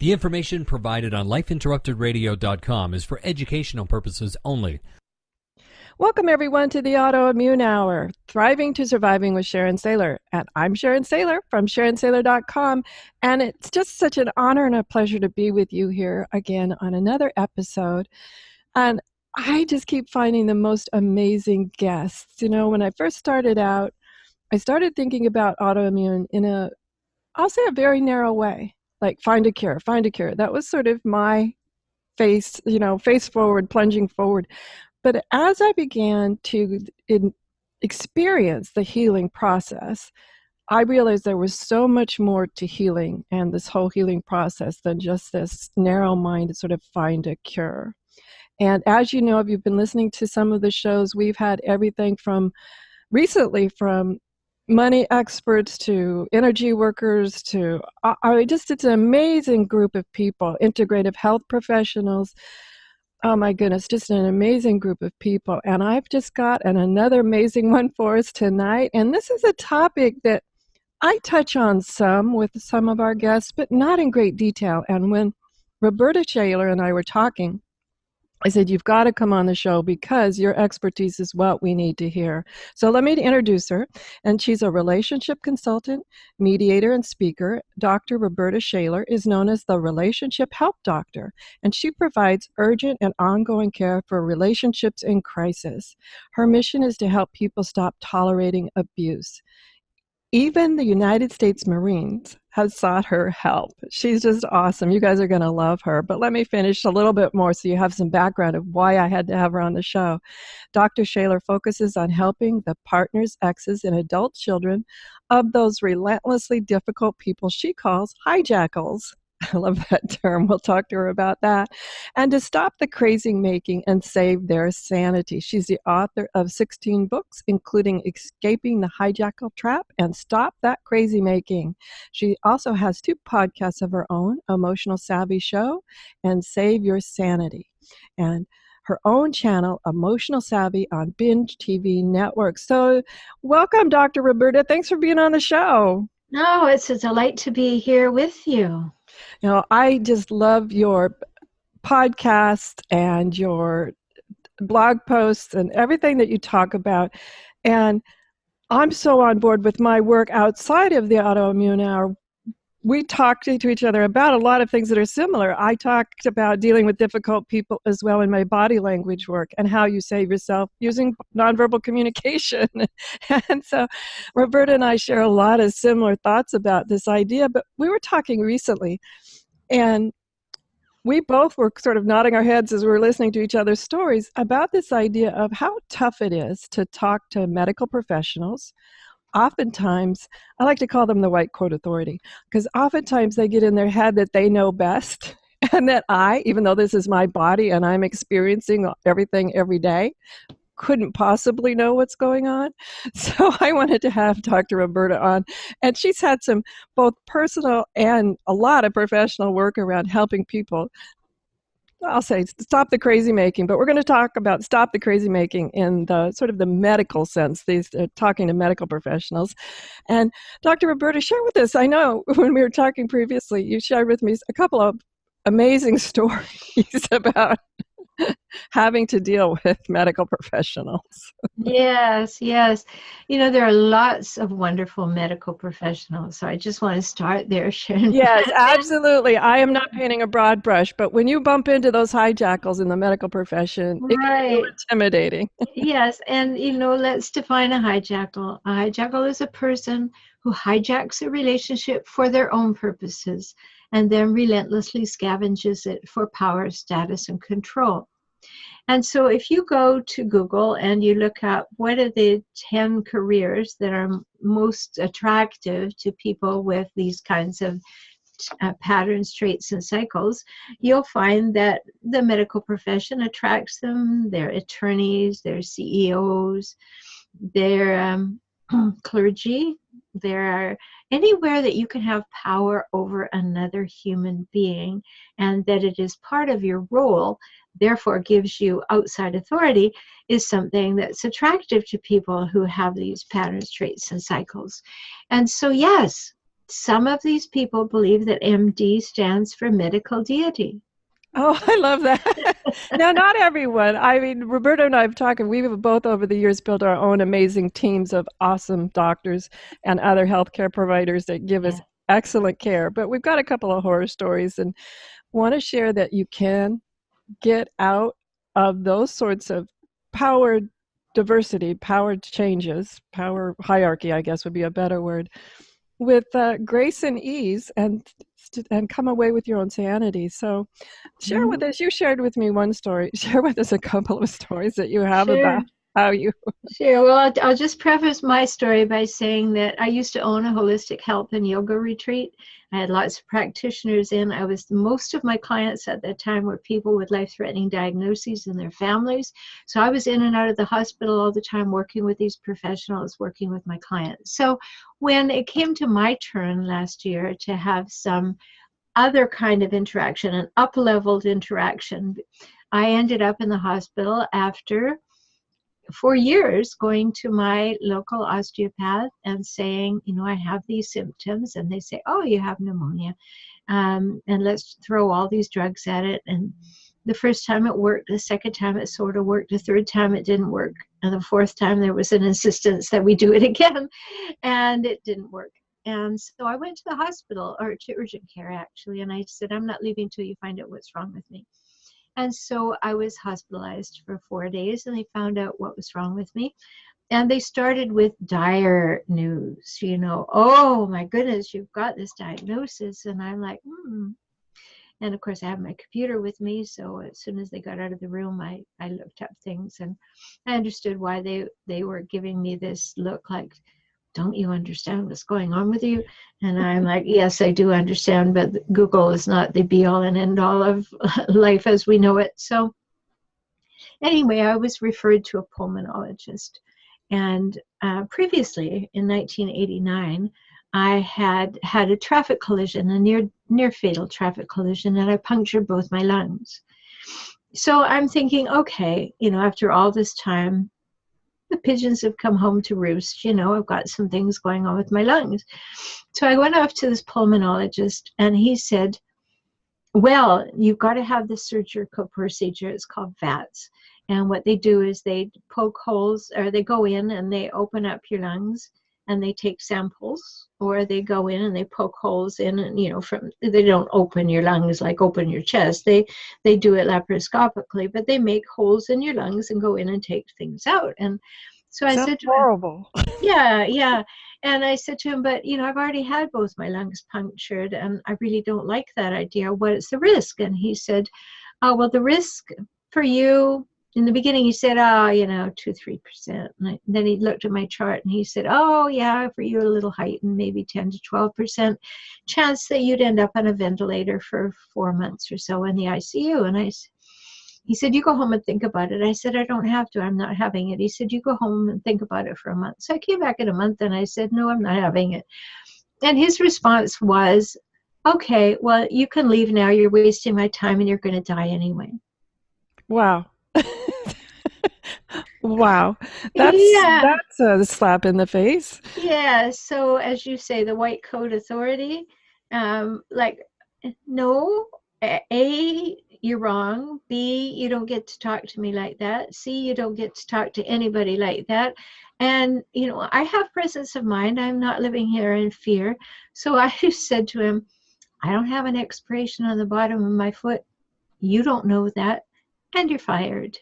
The information provided on lifeinterruptedradio.com is for educational purposes only. Welcome, everyone, to the Autoimmune Hour, Thriving to Surviving with Sharon Saylor. And I'm Sharon Saylor from SharonSaylor.com. And it's just such an honor and a pleasure to be with you here again on another episode. And I just keep finding the most amazing guests. You know, when I first started out, I started thinking about autoimmune in I'll say a very narrow way, like find a cure, find a cure. That was sort of my face forward, plunging forward. But as I began to experience the healing process, I realized there was so much more to healing and this whole healing process than just this narrow mind to sort of find a cure. And as you know, if you've been listening to some of the shows, we've had everything from money experts to energy workers to, it's an amazing group of people, integrative health professionals. Oh my goodness, just an amazing group of people. And I've just got another amazing one for us tonight. And this is a topic that I touch on some with some of our guests, but not in great detail. And when Rhoberta Shaler and I were talking, I said, you've got to come on the show because your expertise is what we need to hear. So let me introduce her. And she's a relationship consultant, mediator, and speaker. Dr. Rhoberta Shaler is known as the Relationship Help Doctor, and she provides urgent and ongoing care for relationships in crisis. Her mission is to help people stop tolerating abuse. Even the United States Marines has sought her help. She's just awesome. You guys are going to love her. But let me finish a little bit more so you have some background of why I had to have her on the show. Dr. Shaler focuses on helping the partners, exes, and adult children of those relentlessly difficult people she calls hijackals. I love that term. We'll talk to her about that. And to stop the crazy making and save their sanity. She's the author of 16 books, including Escaping the Hijackal Trap and Stop That Crazy Making. She also has 2 podcasts of her own, Emotional Savvy Show and Save Your Sanity, and her own channel, Emotional Savvy, on Binge TV Network. So welcome, Dr. Rhoberta. Thanks for being on the show. No, it's a delight to be here with you. You know, I just love your podcast and your blog posts and everything that you talk about. And I'm so on board with my work outside of the Autoimmune Hour. We talk to each other about a lot of things that are similar. I talked about dealing with difficult people as well in my body language work and how you save yourself using nonverbal communication. And so Rhoberta and I share a lot of similar thoughts about this idea, but we were talking recently and we both were sort of nodding our heads as we were listening to each other's stories about this idea of how tough it is to talk to medical professionals. Oftentimes, I like to call them the white coat authority, because oftentimes they get in their head that they know best and that even though this is my body and I'm experiencing everything every day, couldn't possibly know what's going on. So I wanted to have Dr. Rhoberta on, and she's had some both personal and a lot of professional work around helping people. I'll say stop the crazy making, but we're going to talk about stop the crazy making in the sort of the medical sense, talking to medical professionals. And Dr. Rhoberta, share with us, I know when we were talking previously, you shared with me a couple of amazing stories about having to deal with medical professionals. Yes. You know, there are lots of wonderful medical professionals. So I just want to start there, Sharon. Yes, absolutely. I am not painting a broad brush, but when you bump into those hijackals in the medical profession, it can be intimidating. Yes. And, you know, let's define a hijackal. A hijackal is a person who hijacks a relationship for their own purposes and then relentlessly scavenges it for power, status, and control. And so if you go to Google and you look up what are the 10 careers that are most attractive to people with these kinds of patterns, traits, and cycles, you'll find that the medical profession attracts them. They're attorneys, they're CEOs, they're clergy. There are anywhere that you can have power over another human being and that it is part of your role, therefore gives you outside authority, is something that's attractive to people who have these patterns, traits, and cycles. And so, yes, some of these people believe that MD stands for medical deity. Oh, I love that. Now, not everyone. I mean, Rhoberta and I have talked, we've both over the years built our own amazing teams of awesome doctors and other healthcare providers that give us excellent care. But we've got a couple of horror stories and want to share that you can get out of those sorts of power diversity, power changes, power hierarchy, I guess would be a better word, with grace and ease and come away with your own sanity. So share with us, you shared with me one story, share with us a couple of stories that you have about how you... Sure. Well, I'll just preface my story by saying that I used to own a holistic health and yoga retreat. I had lots of practitioners in. Most of my clients at that time were people with life-threatening diagnoses and their families. So I was in and out of the hospital all the time working with these professionals, working with my clients. So when it came to my turn last year to have some other kind of interaction, an up-leveled interaction, I ended up in the hospital after 4 years going to my local osteopath and saying, I have these symptoms, and they say, oh, you have pneumonia, and let's throw all these drugs at it. And the first time it worked, the second time it sort of worked, the third time it didn't work, and the fourth time there was an insistence that we do it again, and it didn't work. And so I went to the hospital, or to urgent care actually, and I said, I'm not leaving till you find out what's wrong with me. And so I was hospitalized for 4 days, and they found out what was wrong with me. And they started with dire news, oh my goodness, you've got this diagnosis. And I'm like, And of course I have my computer with me. So as soon as they got out of the room, I looked up things, and I understood why they were giving me this look like, don't you understand what's going on with you? And I'm like, yes, I do understand, but Google is not the be-all and end-all of life as we know it. So anyway, I was referred to a pulmonologist. And previously, in 1989, I had a traffic collision, a near fatal traffic collision, and I punctured both my lungs. So I'm thinking, okay, after all this time, the pigeons have come home to roost. I've got some things going on with my lungs. So I went off to this pulmonologist, and he said, well, you've got to have this surgical procedure. It's called VATS. And what they do is they poke holes, or they go in and they open up your lungs and they take samples, or they go in and they poke holes in, and they don't open your lungs like open your chest. They do it laparoscopically, but they make holes in your lungs and go in and take things out. And so I said to him, horrible. Yeah. And I said to him, but I've already had both my lungs punctured, and I really don't like that idea. What's the risk? And he said, oh, well, the risk for you, in the beginning, he said, 2-3%. And then he looked at my chart and he said, oh, yeah, for you, a little height, and maybe 10 to 12% chance that you'd end up on a ventilator for 4 months or so in the ICU. And he said, you go home and think about it. I said, I don't have to. I'm not having it. He said, you go home and think about it for a month. So I came back in a month and I said, no, I'm not having it. And his response was, okay, well, you can leave now. You're wasting my time and you're going to die anyway. Wow. Wow. That's a slap in the face. Yeah. So as you say, the white coat authority, no, A, you're wrong. B, you don't get to talk to me like that. C, you don't get to talk to anybody like that. And, I have presence of mind. I'm not living here in fear. So I said to him, I don't have an expiration on the bottom of my foot. You don't know that. And you're fired.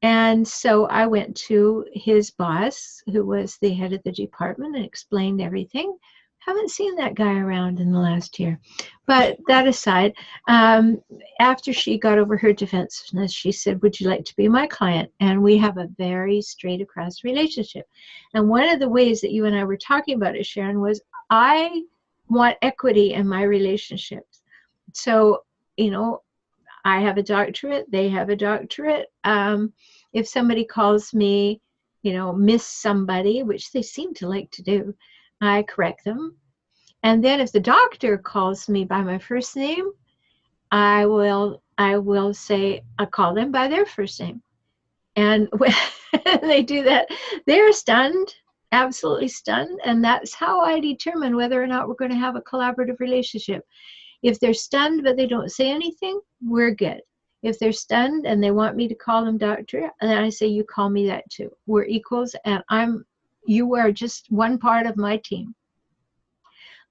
And so I went to his boss, who was the head of the department, and explained everything. Haven't seen that guy around in the last year. But that aside, after she got over her defensiveness, she said, would you like to be my client? And we have a very straight across relationship. And one of the ways that you and I were talking about it, Sharon, was I want equity in my relationships. So, I have a doctorate, they have a doctorate. If somebody calls me, miss somebody, which they seem to like to do, I correct them. And then if the doctor calls me by my first name, I will say, I call them by their first name. And when they do that, they're stunned. absolutely stunned. And that's how I determine whether or not we're going to have a collaborative relationship. If they're stunned but they don't say anything, we're good. If they're stunned and they want me to call them doctor, and I say, you call me that too. We're equals, and you are just one part of my team.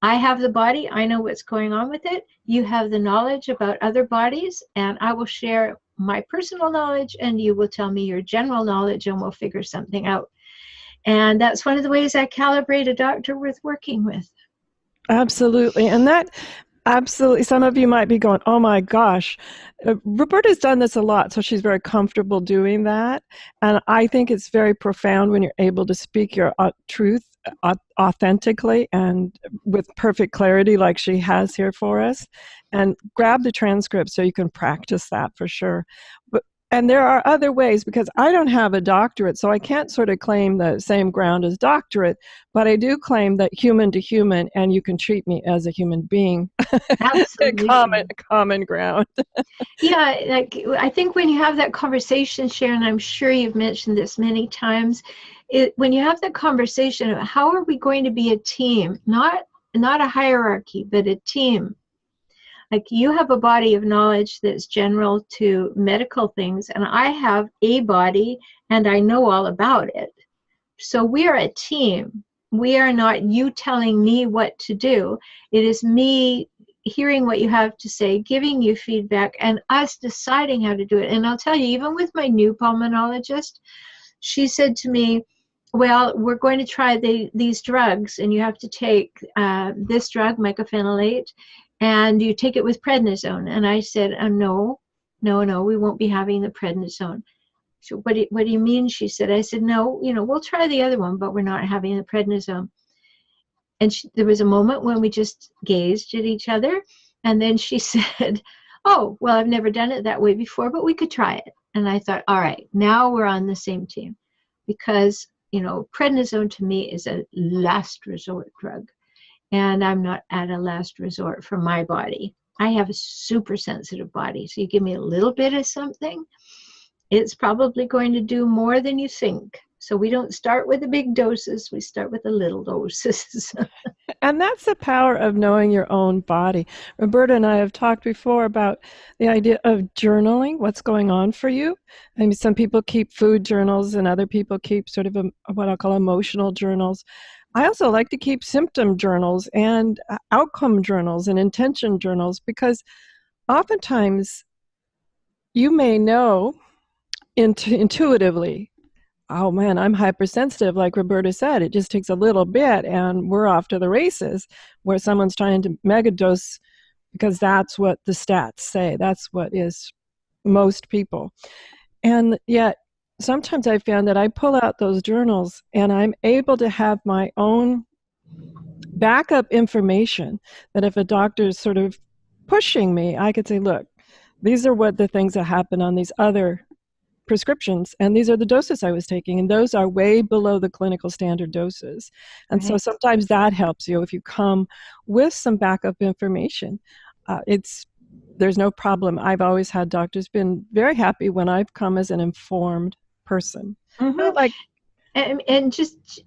I have the body. I know what's going on with it. You have the knowledge about other bodies, and I will share my personal knowledge, and you will tell me your general knowledge, and we'll figure something out. And that's one of the ways I calibrate a doctor worth working with. Absolutely. And that, absolutely, some of you might be going, oh my gosh, Rhoberta's done this a lot, so she's very comfortable doing that. And I think it's very profound when you're able to speak your truth authentically and with perfect clarity like she has here for us. And grab the transcript so you can practice that for sure. And there are other ways, because I don't have a doctorate, so I can't sort of claim the same ground as doctorate, but I do claim that human to human, and you can treat me as a human being. Absolutely. common ground. Yeah, like I think when you have that conversation, Sharon, I'm sure you've mentioned this many times, when you have that conversation of how are we going to be a team, not a hierarchy, but a team. Like you have a body of knowledge that's general to medical things, and I have a body and I know all about it. So we are a team. We are not you telling me what to do. It is me hearing what you have to say, giving you feedback, and us deciding how to do it. And I'll tell you, even with my new pulmonologist, she said to me, well, we're going to try these drugs, and you have to take this drug, mycophenolate, and you take it with prednisone. And I said, no, we won't be having the prednisone. So what do you mean? She said. I said, no, we'll try the other one, but we're not having the prednisone. And there was a moment when we just gazed at each other, and then she said, oh, well, I've never done it that way before, but we could try it. And I thought, all right, now we're on the same team, because prednisone to me is a last resort drug. And I'm not at a last resort for my body. I have a super sensitive body. So you give me a little bit of something, it's probably going to do more than you think. So we don't start with the big doses. We start with the little doses. And that's the power of knowing your own body. Rhoberta and I have talked before about the idea of journaling, what's going on for you. I mean, some people keep food journals and other people keep sort of what I'll call emotional journals. I also like to keep symptom journals and outcome journals and intention journals, because oftentimes you may know intuitively, oh man, I'm hypersensitive, like Rhoberta said. It just takes a little bit and we're off to the races, where someone's trying to megadose because that's what the stats say. That's what is most people. And yet, sometimes I found that I pull out those journals and I'm able to have my own backup information, that if a doctor is sort of pushing me, I could say, look, these are what the things that happen on these other prescriptions, and these are the doses I was taking, and those are way below the clinical standard doses. And so sometimes that helps you if you come with some backup information. There's no problem. I've always had doctors been very happy when I've come as an informed person. Mm-hmm. And just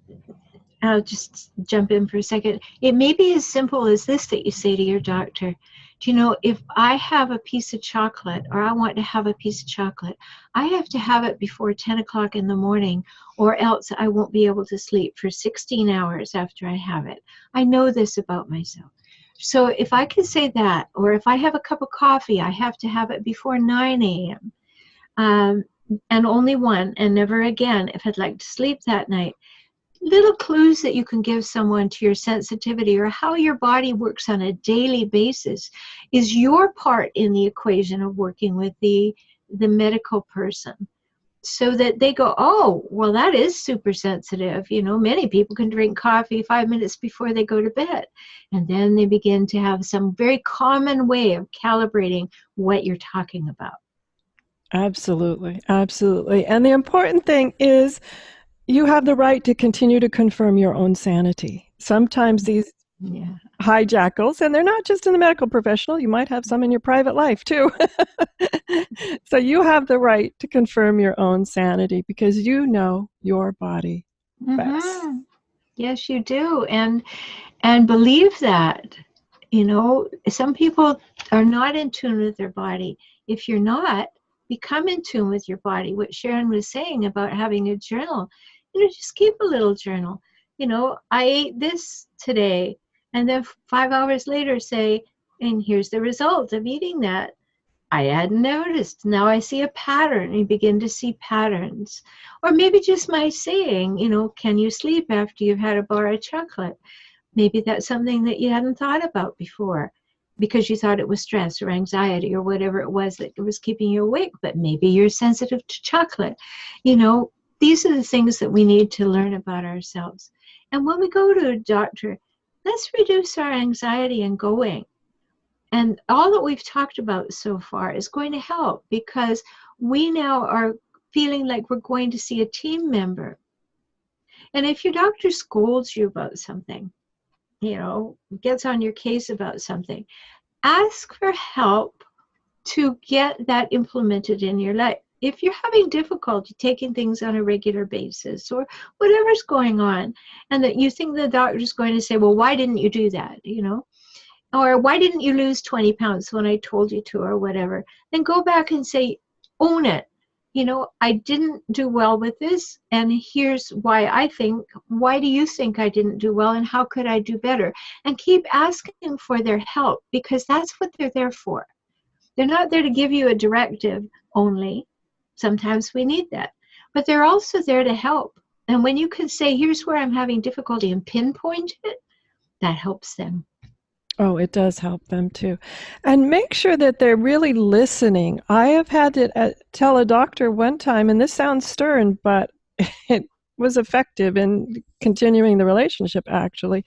I'll just jump in for a second. It may be as simple as this that you say to your doctor. Do you know, if I have a piece of chocolate, or I want to have a piece of chocolate, I have to have it before 10 o'clock in the morning, or else I won't be able to sleep for 16 hours after I have it. I know this about myself. So if I can say that, or if I have a cup of coffee, I have to have it before 9 a.m. And only one, and never again if I'd like to sleep that night. Little clues that you can give someone to your sensitivity or how your body works on a daily basis is your part in the equation of working with the medical person, so that they go, oh, well, that is super sensitive. Many people can drink coffee 5 minutes before they go to bed, and then they begin to have some very common way of calibrating what you're talking about. Absolutely. Absolutely. And the important thing is, you have the right to continue to confirm your own sanity. Sometimes these hijackals, and they're not just in the medical professional, you might have some in your private life too. So you have the right to confirm your own sanity, because you know your body best. Yes, you do. And believe that. You know, some people are not in tune with their body. If you're not, become in tune with your body. What Sharon was saying about having a journal, you know, just keep a little journal. You know, I ate this today, and then 5 hours later say, and here's the result of eating that. I hadn't noticed. Now I see a pattern. You begin to see patterns. Or maybe just my saying, you know, can you sleep after you've had a bar of chocolate? Maybe that's something that you hadn't thought about before because you thought it was stress or anxiety or whatever it was that was keeping you awake. But maybe you're sensitive to chocolate. You know, these are the things that we need to learn about ourselves. And when we go to a doctor, let's reduce our anxiety and going. And all that we've talked about so far is going to help because we now are feeling like we're going to see a team member. And if your doctor scolds you about something, you know, gets on your case about something, ask for help to get that implemented in your life. If you're having difficulty taking things on a regular basis or whatever's going on, and that you think the doctor's going to say, well, why didn't you do that, you know? Or why didn't you lose 20 pounds when I told you to, or whatever, then go back and say, own it. You know, I didn't do well with this, and here's why I think. Why do you think I didn't do well, and how could I do better? And keep asking for their help, because that's what they're there for. They're not there to give you a directive only. Sometimes we need that. But they're also there to help. And when you can say, here's where I'm having difficulty, and pinpoint it, that helps them. Oh, it does help them too. And make sure that they're really listening. I have had to tell a doctor one time, and this sounds stern, but it was effective in continuing the relationship, actually,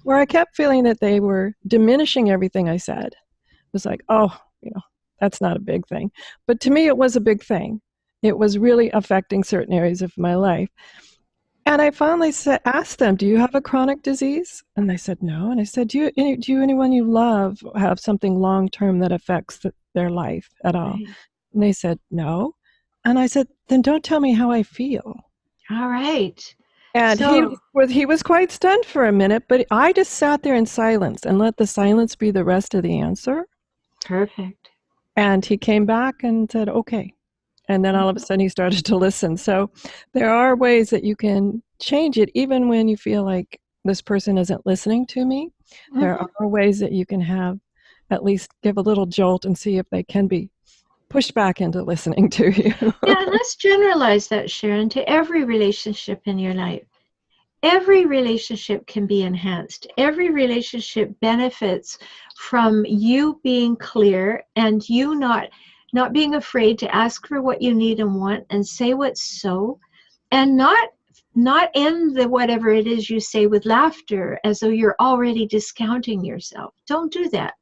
where I kept feeling that they were diminishing everything I said. It was like, oh, you know, that's not a big thing. But to me, it was a big thing. It was really affecting certain areas of my life. And I finally asked them, do you have a chronic disease? And they said, no. And I said, do you anyone you love have something long-term that affects their life at all? Right. And they said, no. And I said, then don't tell me how I feel. All right. And he was quite stunned for a minute, but I just sat there in silence and let the silence be the rest of the answer. Perfect. And he came back and said, okay. And then all of a sudden he started to listen. So there are ways that you can change it, even when you feel like this person isn't listening to me. Mm-hmm. There are ways that you can have at least give a little jolt and see if they can be pushed back into listening to you. Yeah, let's generalize that, Sharon, to every relationship in your life. Every relationship can be enhanced. Every relationship benefits from you being clear and you not being afraid to ask for what you need and want and say what's so, and not end the whatever it is you say with laughter as though you're already discounting yourself. Don't do that.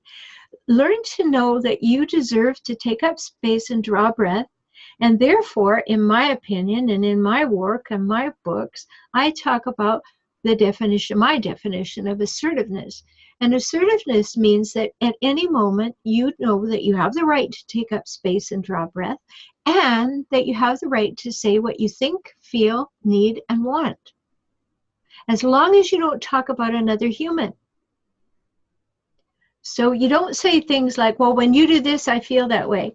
Learn to know that you deserve to take up space and draw breath. And therefore, in my opinion, and in my work and my books, I talk about my definition of assertiveness. And assertiveness means that at any moment, you know that you have the right to take up space and draw breath, and that you have the right to say what you think, feel, need, and want. As long as you don't talk about another human. So you don't say things like, well, when you do this, I feel that way.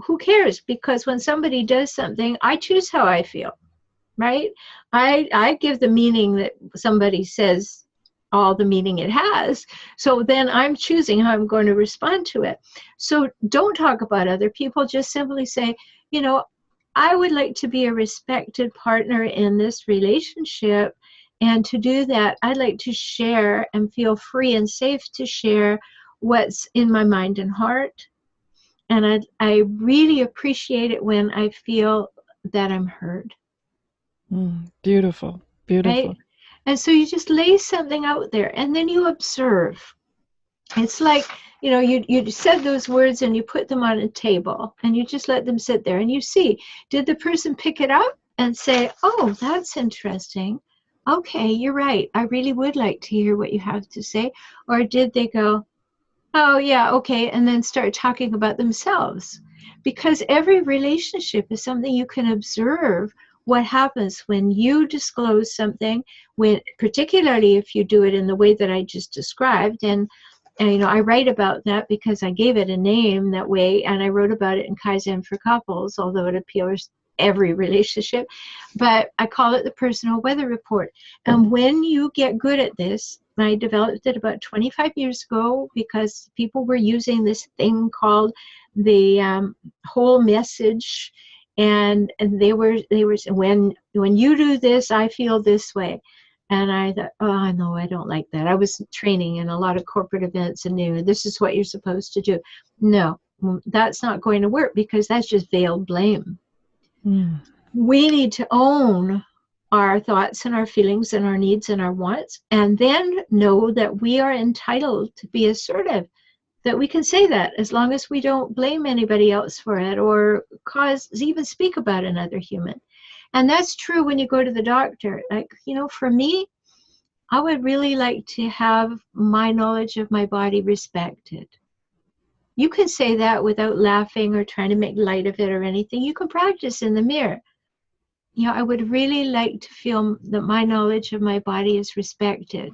Who cares? Because when somebody does something, I choose how I feel, right? I give the meaning that somebody says, all the meaning it has. So then I'm choosing how I'm going to respond to it. So don't talk about other people. Just simply say, you know, I would like to be a respected partner in this relationship. And to do that, I'd like to share and feel free and safe to share what's in my mind and heart. And I really appreciate it when I feel that I'm heard. Beautiful, beautiful. Right? And so you just lay something out there, and then you observe. It's like, you know, you said those words and you put them on a table, and you just let them sit there, and you see, did the person pick it up and say, oh, that's interesting. Okay, you're right. I really would like to hear what you have to say. Or did they go, oh, yeah, okay, and then start talking about themselves? Because every relationship is something you can observe what happens when you disclose something, particularly if you do it in the way that I just described. And I write about that because I gave it a name that way, and I wrote about it in Kaizen for Couples, although it appears every relationship. But I call it the personal weather report. And when you get good at this, I developed it about 25 years ago because people were using this thing called the whole message, and they were when you do this, I feel this way. And I thought, oh, no, I don't like that. I was training in a lot of corporate events and knew this is what you're supposed to do. No, that's not going to work because that's just veiled blame. Mm. We need to own our thoughts and our feelings and our needs and our wants, and then know that we are entitled to be assertive, that we can say that as long as we don't blame anybody else for it or even speak about another human. And that's true when you go to the doctor. Like, for me, I would really like to have my knowledge of my body respected. You can say that without laughing or trying to make light of it or anything. You can practice in the mirror. I would really like to feel that my knowledge of my body is respected.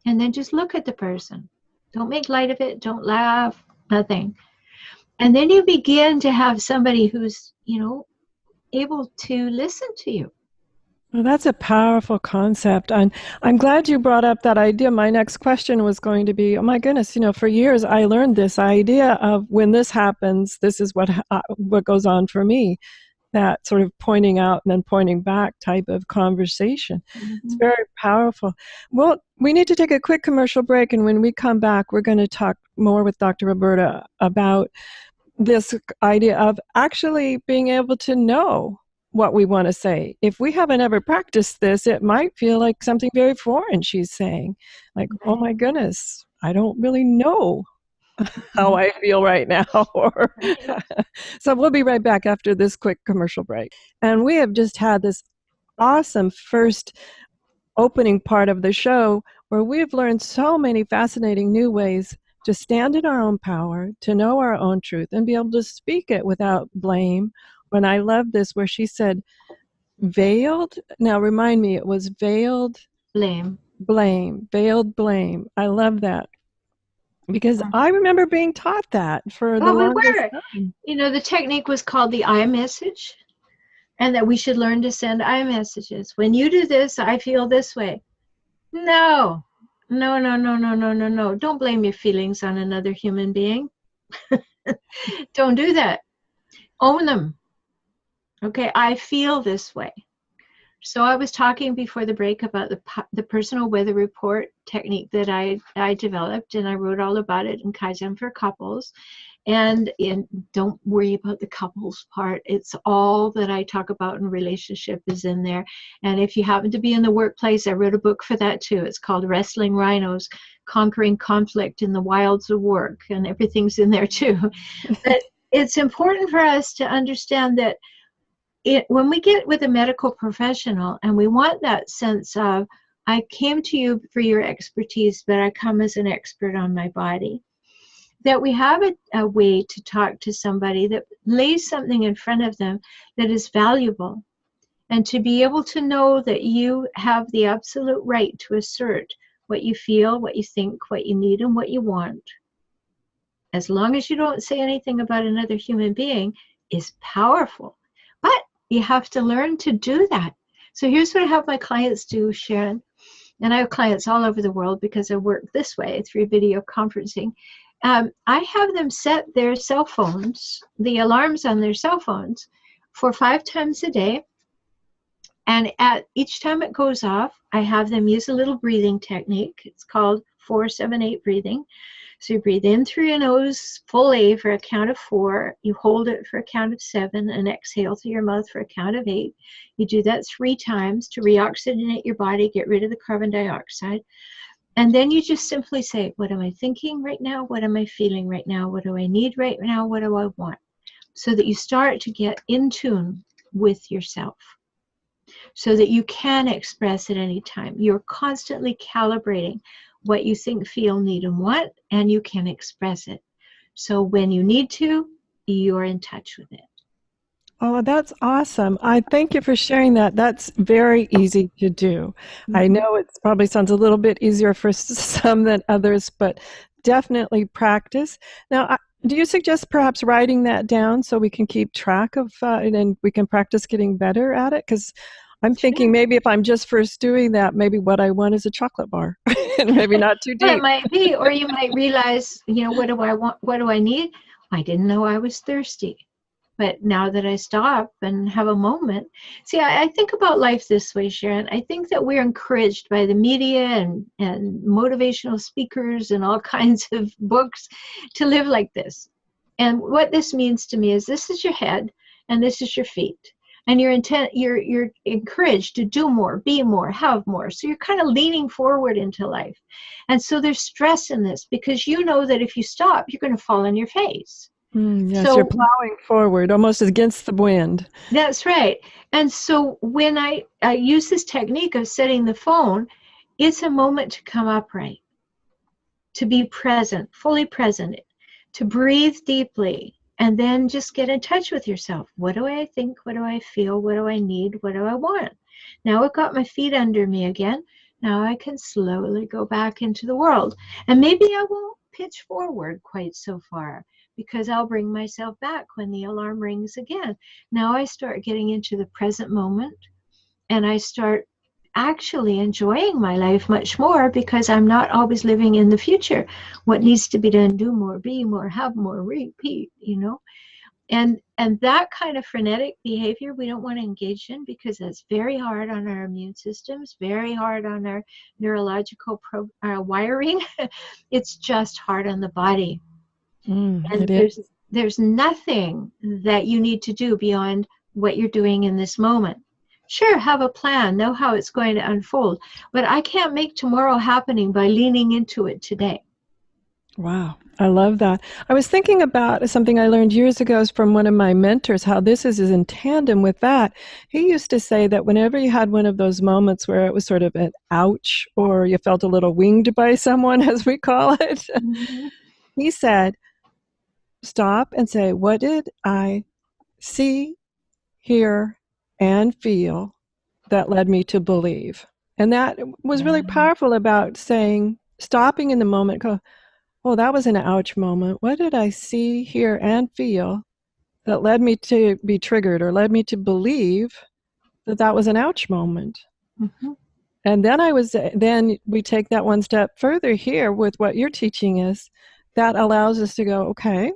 And then just look at the person. Don't make light of it. Don't laugh. Nothing. And then you begin to have somebody who's, able to listen to you. Well, that's a powerful concept. And I'm glad you brought up that idea. My next question was going to be, oh my goodness, for years I learned this idea of when this happens, this is what goes on for me. That sort of pointing out and then pointing back type of conversation. Mm-hmm. It's very powerful. Well, we need to take a quick commercial break. And when we come back, we're going to talk more with Dr. Rhoberta about this idea of actually being able to know what we want to say. If we haven't ever practiced this, it might feel like something very foreign she's saying. Like, oh my goodness, I don't really know how I feel right now. So we'll be right back after this quick commercial break. And we have just had this awesome first opening part of the show where we've learned so many fascinating new ways to stand in our own power, to know our own truth, and be able to speak it without blame. When I love this, where she said, veiled, now remind me, it was veiled blame. Veiled blame. I love that. Because I remember being taught that for the longest time. The technique was called the Ayah Message, and that we should learn to send Ayah messages. When you do this, I feel this way. No. Don't blame your feelings on another human being. Don't do that. Own them. Okay, I feel this way. So I was talking before the break about the personal weather report technique that I developed, and I wrote all about it in Kaizen for Couples. And don't worry about the couples part. It's all that I talk about in relationship is in there. And if you happen to be in the workplace, I wrote a book for that too. It's called Wrestling Rhinos, Conquering Conflict in the Wilds of Work. And everything's in there too. But it's important for us to understand that when we get with a medical professional and we want that sense of, I came to you for your expertise, but I come as an expert on my body, that we have a way to talk to somebody that lays something in front of them that is valuable, and to be able to know that you have the absolute right to assert what you feel, what you think, what you need, and what you want, as long as you don't say anything about another human being, is powerful. But you have to learn to do that. So here's what I have my clients do, Sharon. And I have clients all over the world because I work this way through video conferencing. I have them set their cell phones, the alarms on their cell phones, for 5 times a day. And at each time it goes off, I have them use a little breathing technique. It's called 4-7-8 breathing. So you breathe in through your nose fully for a count of 4. You hold it for a count of 7 and exhale through your mouth for a count of 8. You do that 3 times to reoxygenate your body, get rid of the carbon dioxide. And then you just simply say, what am I thinking right now? What am I feeling right now? What do I need right now? What do I want? So that you start to get in tune with yourself, so that you can express at any time. You're constantly calibrating what you think, feel, need, and want, and you can express it. So when you need to, you're in touch with it. Oh, that's awesome. I thank you for sharing that. That's very easy to do. I know it probably sounds a little bit easier for some than others, but definitely practice. Now, do you suggest perhaps writing that down so we can keep track of and we can practice getting better at it? Because I'm thinking maybe if I'm just first doing that, maybe what I want is a chocolate bar and maybe not too Well, it deep. might be, or you might realize, what do I want? What do I need? I didn't know I was thirsty. But now that I stop and have a moment, see, I think about life this way, Sharon. I think that we're encouraged by the media and motivational speakers and all kinds of books to live like this. And what this means to me is this is your head and this is your feet. And you're encouraged to do more, be more, have more. So you're kind of leaning forward into life. And so there's stress in this because you know that if you stop, you're going to fall on your face. Yes, So you're plowing forward, almost against the wind. that's right. And so when I use this technique of setting the phone, it's a moment to come upright, to be present, fully present, to breathe deeply, and then just get in touch with yourself. What do I think? What do I feel? What do I need? What do I want? Now I've got my feet under me again. Now I can slowly go back into the world. And maybe I won't pitch forward quite so far, because I'll bring myself back when the alarm rings again. Now I start getting into the present moment, and I start actually enjoying my life much more because I'm not always living in the future. What needs to be done, do more, be more, have more, repeat, And that kind of frenetic behavior we don't want to engage in, because it's very hard on our immune systems, very hard on our neurological wiring. It's just hard on the body. And there's nothing that you need to do beyond what you're doing in this moment. Sure, have a plan, know how it's going to unfold, but I can't make tomorrow happening by leaning into it today. Wow, I love that. I was thinking about something I learned years ago from one of my mentors, how this is in tandem with that. He used to say that whenever you had one of those moments where it was sort of an ouch, or you felt a little winged by someone, as we call it, he said, stop and say, what did I see, hear, and feel that led me to believe? And that was really powerful about saying, stopping in the moment, go, oh, that was an ouch moment. What did I see, hear, and feel that led me to be triggered or led me to believe that that was an ouch moment? And then we take that one step further here with what you're teaching us. That allows us to go, okay,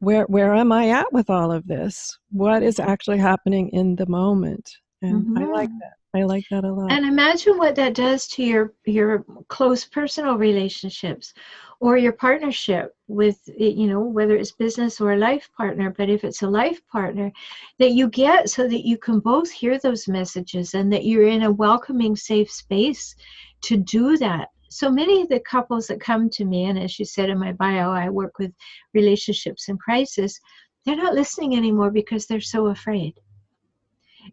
where am I at with all of this? What is actually happening in the moment? And I like that. I like that a lot. And imagine what that does to your close personal relationships or your partnership with, whether it's business or a life partner. But if it's a life partner, that you get so that you can both hear those messages and that you're in a welcoming, safe space to do that. So many of the couples that come to me, and as you said in my bio, I work with relationships in crisis, they're not listening anymore because they're so afraid.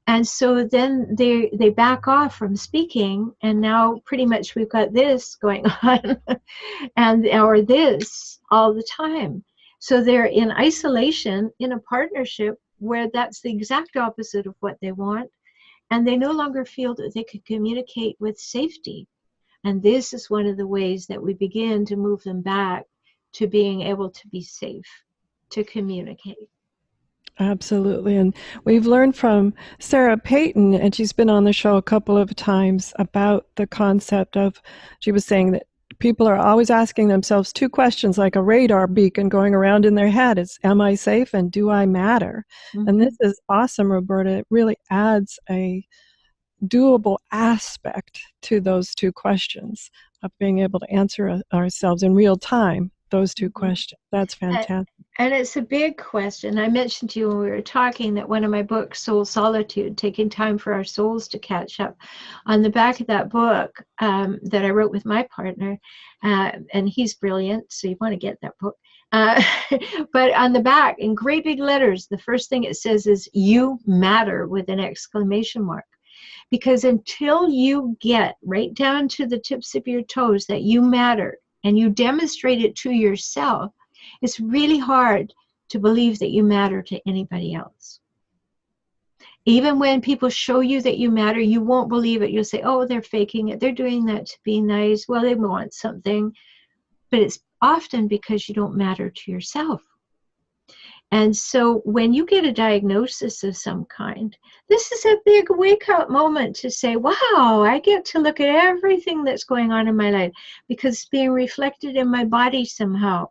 And so then they back off from speaking, and now pretty much we've got this going on or this all the time. So they're in isolation in a partnership where that's the exact opposite of what they want, and they no longer feel that they can communicate with safety. And this is one of the ways that we begin to move them back to being able to be safe, to communicate. Absolutely. And we've learned from Sarah Payton, and she's been on the show a couple of times, about the concept of, she was saying that people are always asking themselves two questions, like a radar beacon going around in their head. It's, am I safe and do I matter? And this is awesome, Rhoberta. It really adds a doable aspect to those two questions of being able to answer ourselves in real time, those two questions. That's fantastic. And it's a big question. I mentioned to you when we were talking that one of my books, Soul Solitude, Taking Time for Our Souls to Catch Up, on the back of that book that I wrote with my partner, and he's brilliant, so you want to get that book. But on the back, in great big letters, the first thing it says is, you matter, with an exclamation mark. Because until you get right down to the tips of your toes that you matter, and you demonstrate it to yourself, it's really hard to believe that you matter to anybody else. Even when people show you that you matter, you won't believe it. You'll say, oh, they're faking it. They're doing that to be nice. Well, they want something. But it's often because you don't matter to yourself. And so when you get a diagnosis of some kind, this is a big wake-up moment to say, wow, I get to look at everything that's going on in my life because it's being reflected in my body somehow.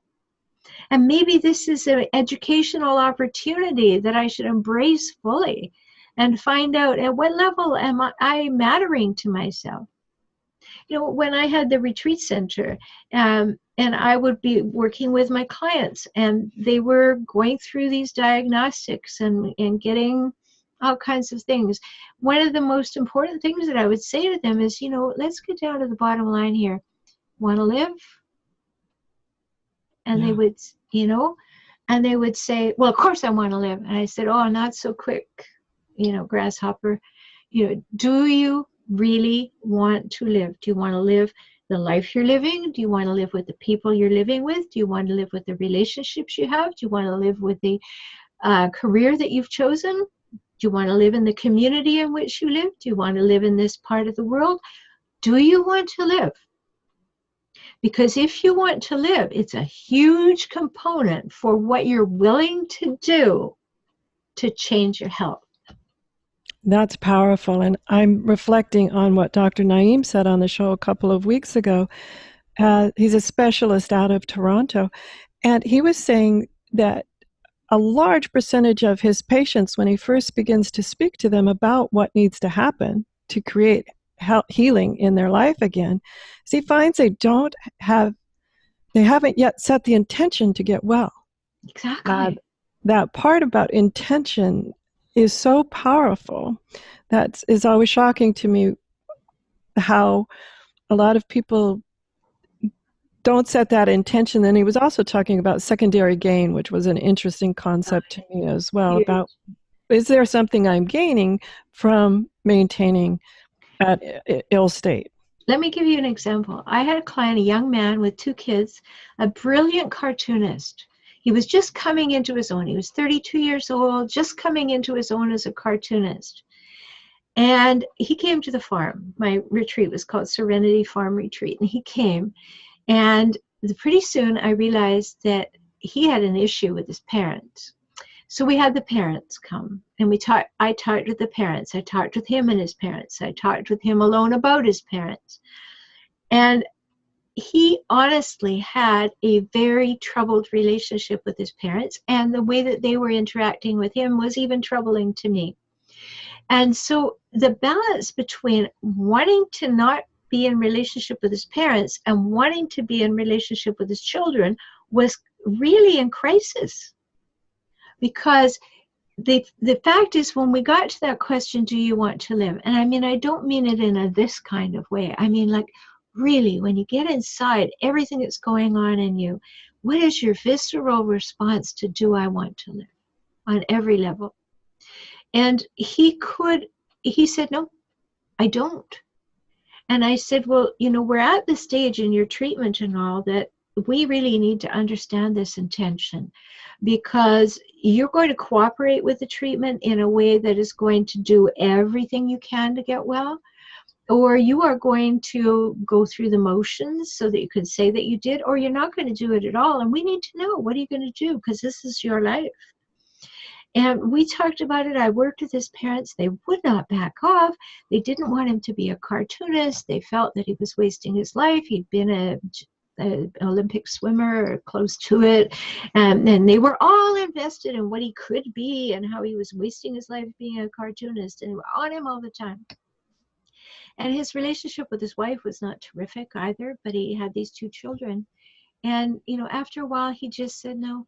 And maybe this is an educational opportunity that I should embrace fully and find out at what level am I mattering to myself. You know, when I had the retreat center, and I would be working with my clients, and they were going through these diagnostics and getting all kinds of things. One of the most important things that I would say to them is, you know, let's get down to the bottom line here. Want to live? And they would, you know, and they would say, well, of course I want to live. And I said, oh, not so quick, you know, grasshopper. You know, do you really want to live? Do you want to live the life you're living? Do you want to live with the people you're living with? Do you want to live with the relationships you have? Do you want to live with the career that you've chosen? Do you want to live in the community in which you live? Do you want to live in this part of the world? Do you want to live? Because if you want to live, it's a huge component for what you're willing to do to change your health. That's powerful. And I'm reflecting on what Dr. Naeem said on the show a couple of weeks ago. He's a specialist out of Toronto. And he was saying that a large percentage of his patients, when he first begins to speak to them about what needs to happen to create healing in their life again, is he finds they haven't yet set the intention to get well. Exactly. That part about intention is so powerful. That is always shocking to me, how a lot of people don't set that intention. And he was also talking about secondary gain, which was an interesting concept to me as well, about, is there something I'm gaining from maintaining at ill state? Let me give you an example. I had a client, a young man with 2 kids, a brilliant cartoonist. He was just coming into his own. He was 32 years old, just coming into his own as a cartoonist. And he came to the farm. My retreat was called Serenity Farm Retreat. And he came. And pretty soon I realized that he had an issue with his parents. So we had the parents come, and I talked with the parents. I talked with him and his parents. I talked with him alone about his parents. And he honestly had a very troubled relationship with his parents, and the way that they were interacting with him was even troubling to me. And so the balance between wanting to not be in relationship with his parents and wanting to be in relationship with his children was really in crisis. Because the fact is, when we got to that question, do you want to live? And I mean, I don't mean it in this kind of way. I mean, like, really, when you get inside everything that's going on in you, what is your visceral response to do I want to live on every level? And he said, no, I don't. And I said, well, you know, we're at the stage in your treatment and all that we really need to understand this intention, because you're going to cooperate with the treatment in a way that is going to do everything you can to get well, or you are going to go through the motions so that you can say that you did, or you're not going to do it at all. And we need to know, what are you going to do? Because this is your life. And we talked about it. I worked with his parents. They would not back off. They didn't want him to be a cartoonist. They felt that he was wasting his life. He'd been an Olympic swimmer or close to it. And they were all invested in what he could be and how he was wasting his life being a cartoonist. And they were on him all the time. And his relationship with his wife was not terrific either, but he had these 2 children. And, you know, after a while, he just said, no,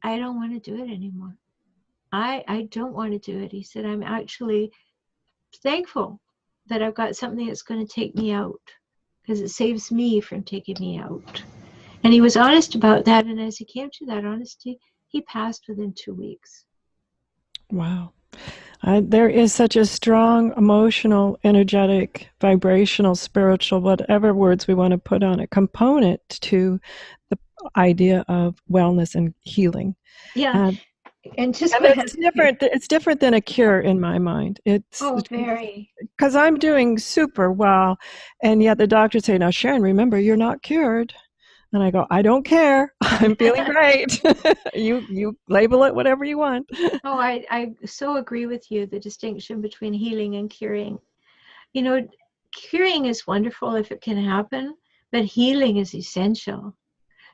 I don't want to do it anymore. I don't want to do it. He said, I'm actually thankful that I've got something that's going to take me out, because it saves me from taking me out. And he was honest about that. And as he came to that honesty, he passed within 2 weeks. Wow. There is such a strong emotional, energetic, vibrational, spiritual, whatever words we want to put on it, component to the idea of wellness and healing. Yeah. And just And it's different. It's different than a cure in my mind. It's very. because I'm doing super well, and yet the doctors say, "Now, Sharon, remember, you're not cured." And I go, "I don't care. I'm feeling great. You label it whatever you want." Oh, I so agree with you. The distinction between healing and curing. You know, curing is wonderful if it can happen, but healing is essential.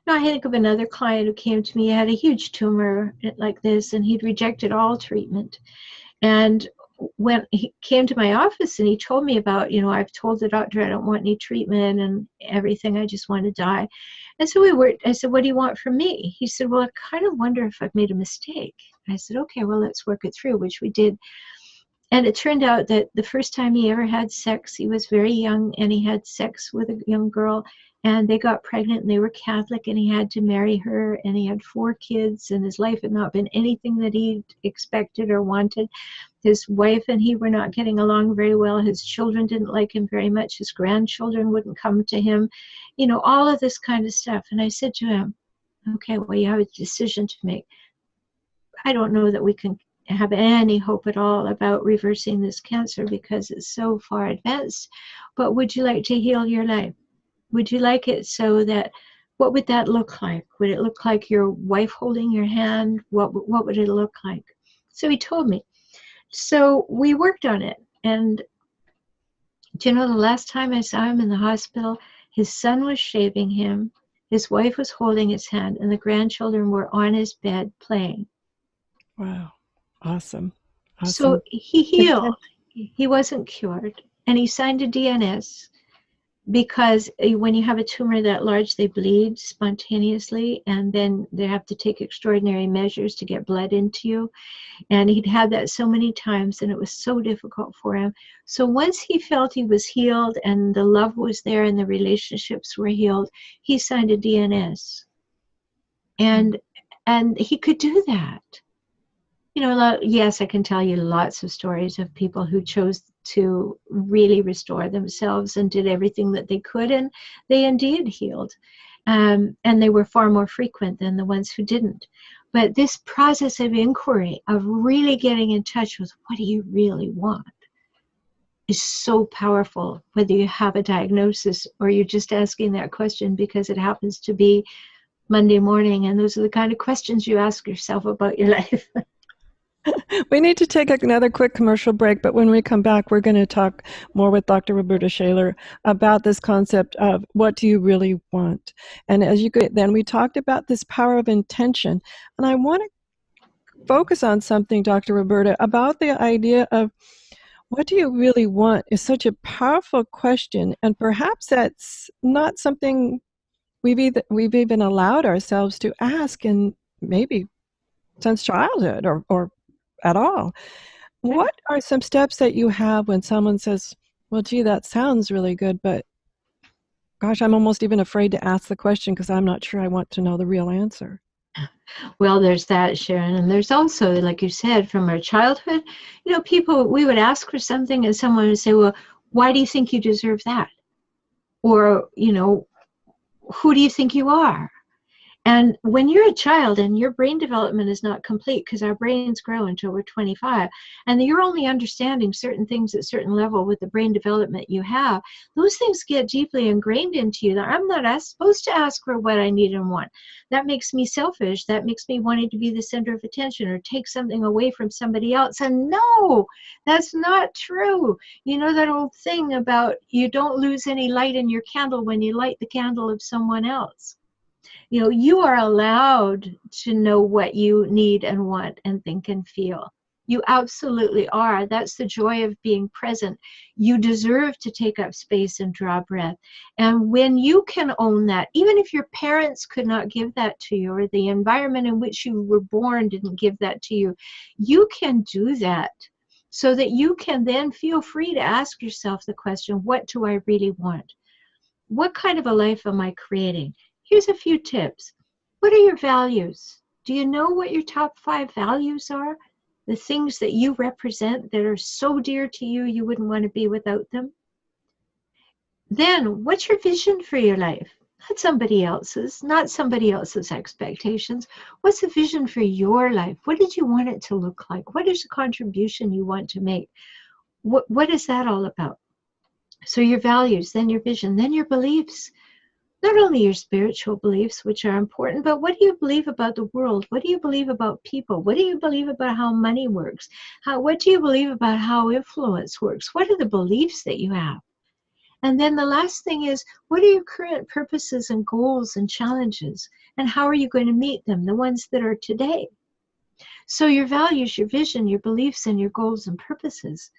Now, I think of another client who came to me. He had a huge tumor like this, and he'd rejected all treatment. And when he came to my office and he told me about, I've told the doctor I don't want any treatment and everything, I just want to die. And so I said, what do you want from me? He said, well, I kind of wonder if I've made a mistake. I said, okay, well, let's work it through, which we did. And it turned out that the first time he ever had sex, he was very young, and he had sex with a young girl, and they got pregnant, and they were Catholic, and he had to marry her, and he had 4 kids, and his life had not been anything that he expected or wanted. His wife and he were not getting along very well. His children didn't like him very much. His grandchildren wouldn't come to him, all of this kind of stuff. And I said to him, okay, well, you have a decision to make. I don't know that we can have any hope at all about reversing this cancer because it's so far advanced, but would you like to heal your life? Would you like it so that, what would that look like? Would it look like your wife holding your hand? What would it look like? So he told me. So we worked on it. And do you know, the last time I saw him in the hospital, his son was shaving him, his wife was holding his hand, and the grandchildren were on his bed playing. Wow. Awesome. So he healed. He wasn't cured. And he signed a DNS because when you have a tumor that large, they bleed spontaneously, and then they have to take extraordinary measures to get blood into you. And he'd had that so many times, and it was so difficult for him. So once he felt he was healed and the love was there and the relationships were healed, he signed a DNS. And he could do that. Yes, I can tell you lots of stories of people who chose to really restore themselves and did everything that they could, and they indeed healed. And they were far more frequent than the ones who didn't. But this process of inquiry, of really getting in touch with what do you really want, is so powerful, whether you have a diagnosis or you're just asking that question because it happens to be Monday morning, and those are the kind of questions you ask yourself about your life. We need to take another quick commercial break, but when we come back, we're going to talk more with Dr. Rhoberta Shaler about this concept of what do you really want. And then we talked about this power of intention. And I want to focus on something, Dr. Rhoberta, about the idea of what do you really want is such a powerful question. And perhaps that's not something we've even allowed ourselves to ask in maybe since childhood or at all. What are some steps that you have when someone says, well, gee, that sounds really good, but gosh, I'm almost even afraid to ask the question because I'm not sure I want to know the real answer? Well, there's that, Sharon. And there's also, like you said, from our childhood, people, we would ask for something and someone would say, well, why do you think you deserve that? Or, who do you think you are? And when you're a child and your brain development is not complete, because our brains grow until we're 25, and you're only understanding certain things at a certain level with the brain development you have, those things get deeply ingrained into you that I'm not supposed to ask for what I need and want. That makes me selfish. That makes me wanting to be the center of attention or take something away from somebody else. And no, that's not true. You know that old thing about you don't lose any light in your candle when you light the candle of someone else. You are allowed to know what you need and want and think and feel. You absolutely are. That's the joy of being present. You deserve to take up space and draw breath. And when you can own that, even if your parents could not give that to you or the environment in which you were born didn't give that to you, you can do that so that you can then feel free to ask yourself the question, what do I really want? What kind of a life am I creating? Here's a few tips. What are your values? Do you know what your top 5 values are? The things that you represent that are so dear to you, you wouldn't want to be without them? Then, what's your vision for your life? not somebody else's, not somebody else's expectations. What's the vision for your life? What did you want it to look like? What is the contribution you want to make? What is that all about? So your values, then your vision, then your beliefs. Not only your spiritual beliefs, which are important, but what do you believe about the world? What do you believe about people? What do you believe about how money works? What do you believe about how influence works? What are the beliefs that you have? And then the last thing is, what are your current purposes and goals and challenges? And how are you going to meet them, the ones that are today? So your values, your vision, your beliefs, and your goals and purposes.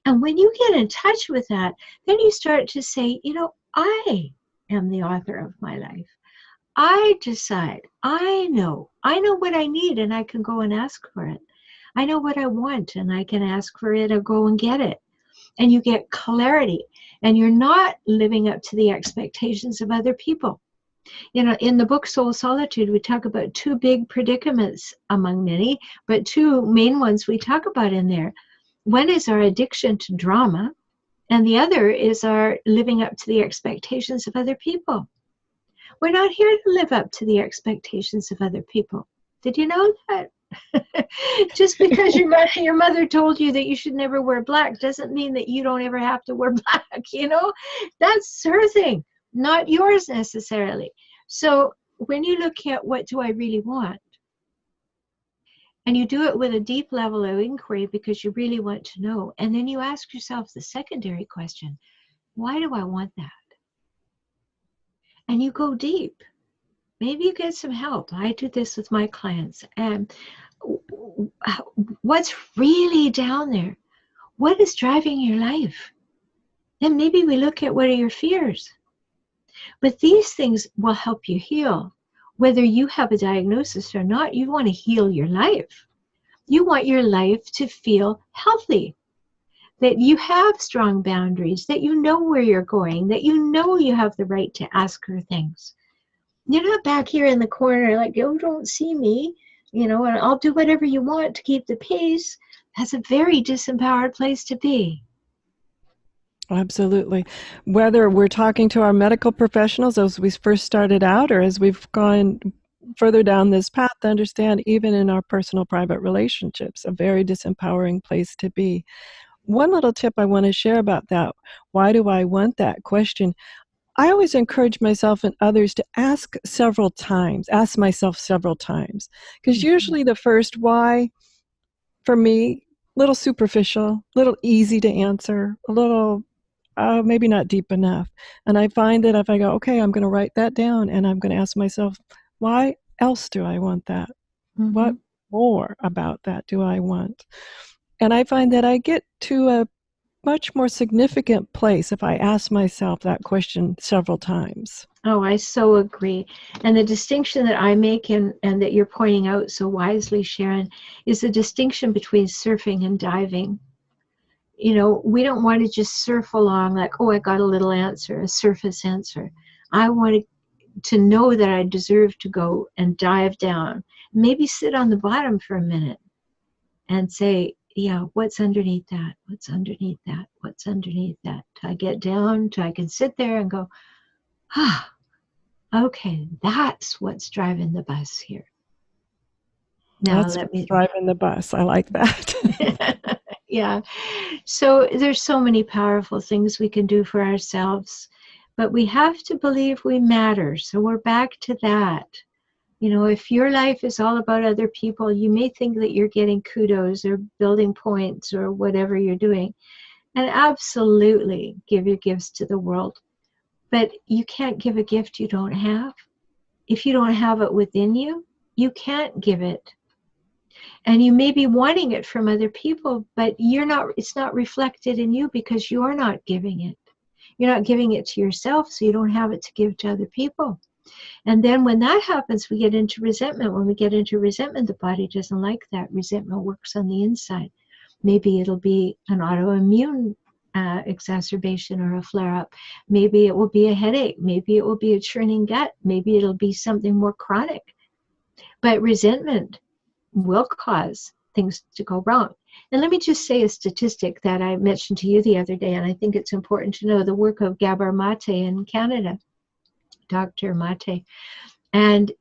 And when you get in touch with that, then you start to say, I am the author of my life. I decide. I know what I need, and I can go and ask for it. I know what I want, and I can ask for it or go and get it. And you get clarity, and you're not living up to the expectations of other people. In the book Soul Solitude, we talk about two big predicaments among many, but two main ones we talk about in there. One is our addiction to drama, and the other is our living up to the expectations of other people. We're not here to live up to the expectations of other people. Did you know that? Just because your mother told you that you should never wear black doesn't mean that you don't ever have to wear black, That's her thing, not yours necessarily. So when you look at what do I really want, and you do it with a deep level of inquiry because you really want to know, and then you ask yourself the secondary question, why do I want that? And you go deep. Maybe you get some help. I do this with my clients. And what's really down there? What is driving your life? Then maybe we look at what are your fears. But these things will help you heal. Whether you have a diagnosis or not, you want to heal your life. You want your life to feel healthy. That you have strong boundaries, that you know where you're going, that you know you have the right to ask her things. You're not back here in the corner like, don't see me, and I'll do whatever you want to keep the peace. That's a very disempowered place to be. Absolutely. Whether we're talking to our medical professionals as we first started out or as we've gone further down this path to understand even in our personal private relationships, a very disempowering place to be. One little tip I want to share about that, why do I want that question? I always encourage myself and others to ask myself several times. Because usually the first why, for me, little superficial, little easy to answer, a little maybe not deep enough. And I find that if I go, okay, I'm going to write that down and I'm going to ask myself, why else do I want that? Mm-hmm. What more about that do I want? And I find that I get to a much more significant place if I ask myself that question several times. Oh, I so agree. And the distinction that I make and that you're pointing out so wisely, Sharon, is the distinction between surfing and diving. We don't want to just surf along like, oh, I got a little answer, a surface answer. I want to know that I deserve to go and dive down, maybe sit on the bottom for a minute and say, yeah, what's underneath that? What's underneath that? What's underneath that? Till I get down, till I can sit there and go, okay, that's what's driving the bus here. Now that's what's driving the bus. I like that. Yeah. So there's so many powerful things we can do for ourselves, but we have to believe we matter. So we're back to that. If your life is all about other people, you may think that you're getting kudos or building points or whatever you're doing. And absolutely give your gifts to the world. But you can't give a gift you don't have. If you don't have it within you, you can't give it. And you may be wanting it from other people, but it's not reflected in you because you're not giving it. You're not giving it to yourself, so you don't have it to give to other people. And then when that happens, we get into resentment. When we get into resentment, the body doesn't like that. Resentment works on the inside. Maybe it'll be an autoimmune exacerbation or a flare-up. Maybe it will be a headache. Maybe it will be a churning gut. Maybe it'll be something more chronic. But resentment will cause things to go wrong. And let me just say a statistic that I mentioned to you the other day, and I think it's important to know the work of Gabor Mate in Canada. Dr. Mate. And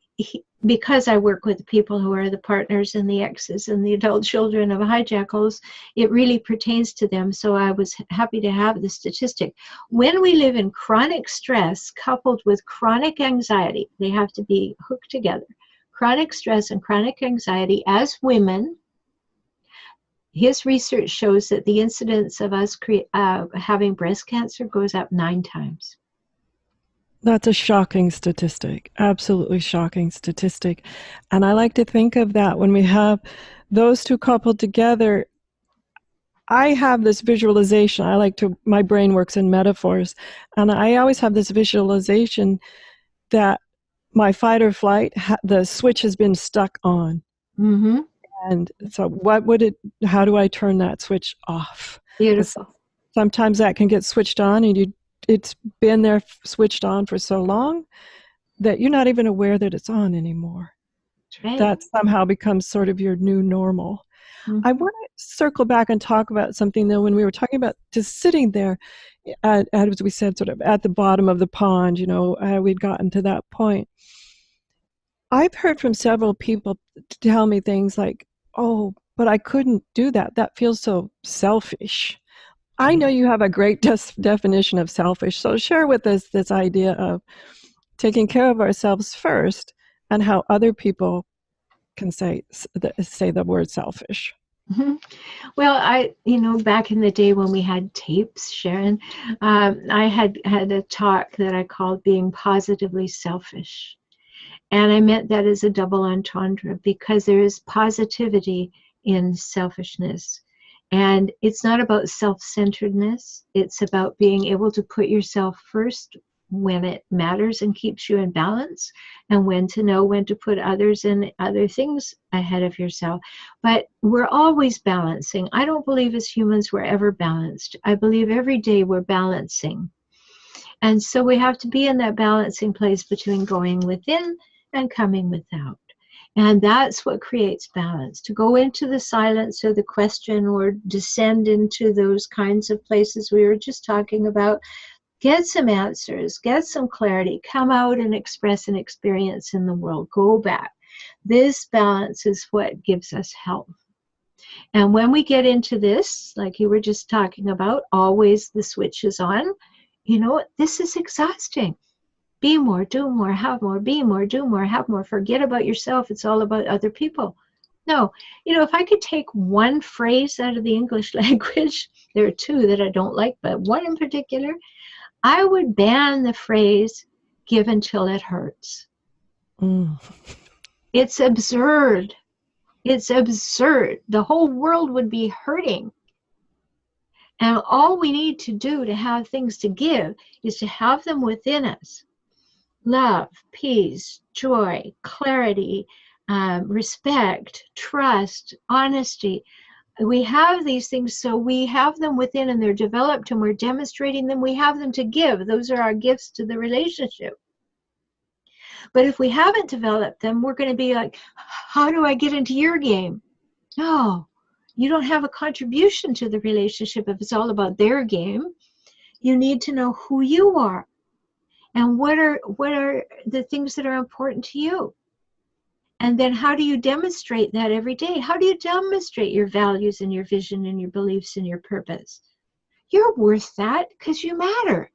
because I work with people who are the partners and the exes and the adult children of hijackals, it really pertains to them. So I was happy to have the statistic. When we live in chronic stress coupled with chronic anxiety, they have to be hooked together. Chronic stress and chronic anxiety as women, his research shows that the incidence of us having breast cancer goes up 9 times. That's a shocking statistic, absolutely shocking statistic. And I like to think of that when we have those two coupled together. I have this visualization. My brain works in metaphors. And I always have this visualization that my fight or flight, the switch has been stuck on. Mm-hmm. And so how do I turn that switch off? Beautiful. Sometimes that can get switched on and it's been there switched on for so long that you're not even aware that it's on anymore. Right. That somehow becomes sort of your new normal. Mm-hmm. I want to circle back and talk about something, though, when we were talking about just sitting there, as we said, sort of at the bottom of the pond, we'd gotten to that point. I've heard from several people tell me things like, oh, but I couldn't do that. That feels so selfish. I know you have a great definition of selfish, so share with us this idea of taking care of ourselves first and how other people can say the word selfish. Mm-hmm. Well, back in the day when we had tapes, Sharon, I had a talk that I called Being Positively Selfish. And I meant that as a double entendre because there is positivity in selfishness. And it's not about self-centeredness. It's about being able to put yourself first when it matters and keeps you in balance, and when to know when to put others and other things ahead of yourself. But we're always balancing. I don't believe as humans we're ever balanced. I believe every day we're balancing. And so we have to be in that balancing place between going within and coming without. And that's what creates balance. To go into the silence or the question or descend into those kinds of places we were just talking about, get some answers, get some clarity, come out and express an experience in the world, go back. This balance is what gives us health. And when we get into this, like you were just talking about, always the switch is on, this is exhausting. Be more, do more, have more, be more, do more, have more. Forget about yourself. It's all about other people. No, if I could take one phrase out of the English language, there are 2 that I don't like, but one in particular, I would ban the phrase, give until it hurts. Mm. It's absurd. It's absurd. The whole world would be hurting. And all we need to do to have things to give is to have them within us. Love, peace, joy, clarity, respect, trust, honesty. We have these things, so we have them within and they're developed and we're demonstrating them. We have them to give. Those are our gifts to the relationship. But if we haven't developed them, we're going to be like, how do I get into your game? No, you don't have a contribution to the relationship if it's all about their game. You need to know who you are. And what are the things that are important to you? And then how do you demonstrate that every day? How do you demonstrate your values and your vision and your beliefs and your purpose? You're worth that because you matter.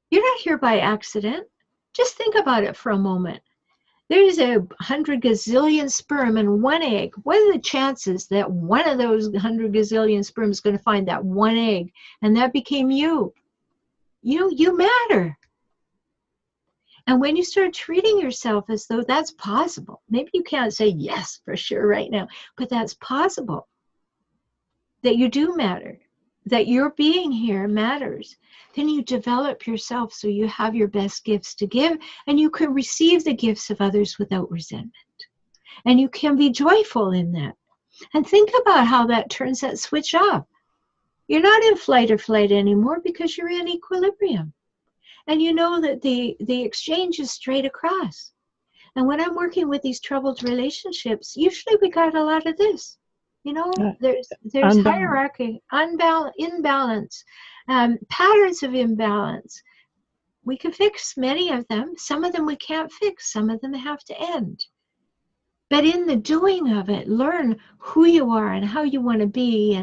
You're not here by accident. Just think about it for a moment. There's 100 gazillion sperm in one egg. What are the chances that one of those 100 gazillion sperm is going to find that one egg and that became you? You matter. And when you start treating yourself as though that's possible, maybe you can't say yes for sure right now, but that's possible, that you do matter, that your being here matters, then you develop yourself so you have your best gifts to give and you can receive the gifts of others without resentment. And you can be joyful in that. And think about how that turns that switch off. You're not in flight or flight anymore because you're in equilibrium. And you know that the exchange is straight across. And when I'm working with these troubled relationships, usually we got a lot of this. There's hierarchy, imbalance, patterns of imbalance. We can fix many of them. Some of them we can't fix. Some of them have to end. But in the doing of it, learn who you are and how you want to be,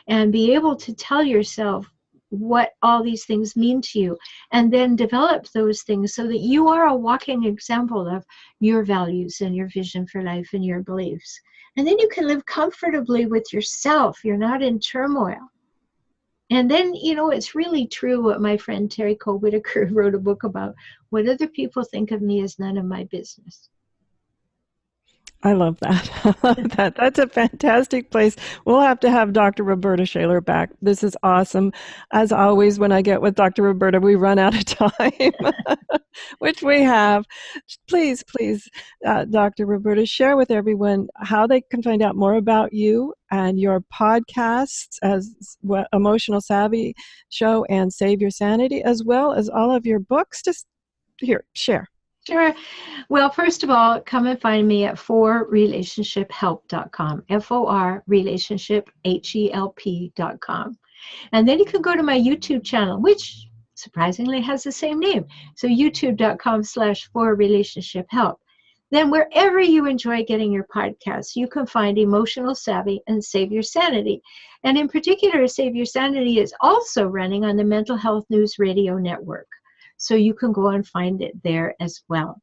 and be able to tell yourself what all these things mean to you, and then develop those things so that you are a walking example of your values and your vision for life and your beliefs. And then you can live comfortably with yourself. You're not in turmoil. And then, it's really true what my friend Terry Cole Whitaker wrote a book about. What other people think of me is none of my business. I love that. I love that. That's a fantastic place. We'll have to have Dr. Rhoberta Shaler back. This is awesome. As always, when I get with Dr. Rhoberta, we run out of time, which we have. Please, Dr. Rhoberta, share with everyone how they can find out more about you and your podcasts as well, Emotional Savvy Show and Save Your Sanity, as well as all of your books. Just here, share. Sure. Well, first of all, come and find me at forrelationshiphelp.com, FORrelationshiphelp.com. And then you can go to my YouTube channel, which surprisingly has the same name. So youtube.com/forrelationshiphelp. Then wherever you enjoy getting your podcasts, you can find Emotional Savvy and Save Your Sanity. And in particular, Save Your Sanity is also running on the Mental Health News Radio Network. So you can go and find it there as well.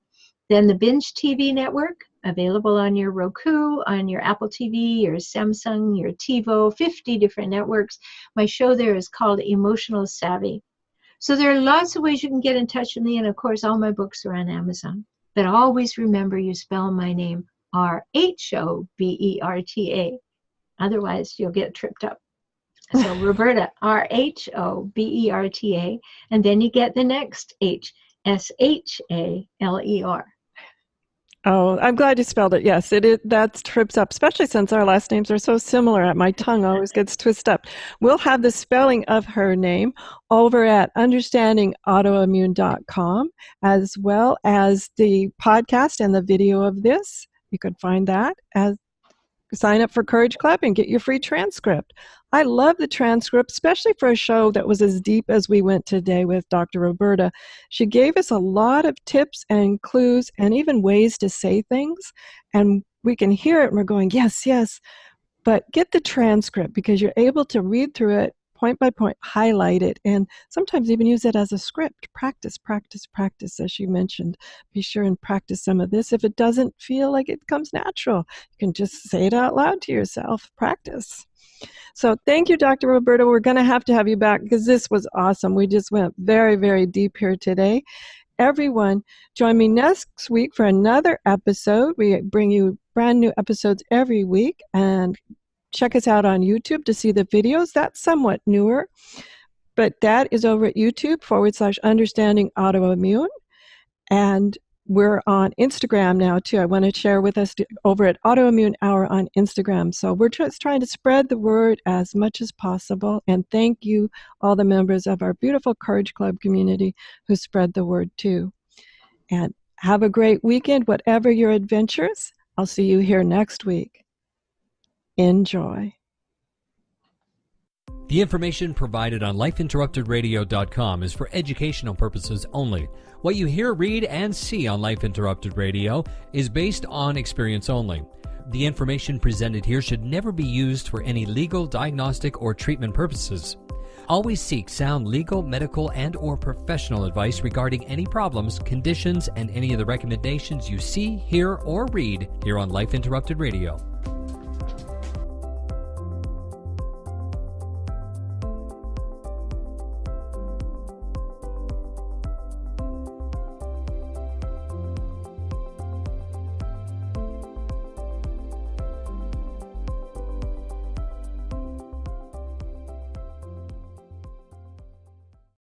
Then the Binge TV network, available on your Roku, on your Apple TV, your Samsung, your TiVo, 50 different networks. My show there is called Emotional Savvy. So there are lots of ways you can get in touch with me. And of course, all my books are on Amazon. But always remember you spell my name Rhoberta. Otherwise, you'll get tripped up. So Rhoberta, Rhoberta, and then you get the next H, Shaler. Oh, I'm glad you spelled it. Yes, that trips up, especially since our last names are so similar. My tongue always gets twisted up. We'll have the spelling of her name over at understandingautoimmune.com, as well as the podcast and the video of this. You can find that as sign up for Courage Club and get your free transcript. I love the transcript, especially for a show that was as deep as we went today with Dr. Rhoberta. She gave us a lot of tips and clues and even ways to say things, and we can hear it and we're going, yes, yes. But get the transcript because you're able to read through it point by point, highlight it, and sometimes even use it as a script. Practice, practice, practice, as she mentioned. Be sure and practice some of this. If it doesn't feel like it comes natural, you can just say it out loud to yourself. Practice. So thank you, Dr. Rhoberta. We're going to have you back because this was awesome. We just went very, very deep here today. Everyone, join me next week for another episode. We bring you brand new episodes every week, and check us out on YouTube to see the videos. That's somewhat newer, but that is over at YouTube/Understanding Autoimmune. And we're on Instagram now, too. I want to share with us over at Autoimmune Hour on Instagram. So we're just trying to spread the word as much as possible. And thank you, all the members of our beautiful Courage Club community who spread the word, too. And have a great weekend, whatever your adventures. I'll see you here next week. Enjoy. The information provided on lifeinterruptedradio.com is for educational purposes only. What you hear, read, and see on Life Interrupted Radio is based on experience only. The information presented here should never be used for any legal, diagnostic, or treatment purposes. Always seek sound legal, medical, and/or professional advice regarding any problems, conditions, and any of the recommendations you see, hear, or read here on Life Interrupted Radio.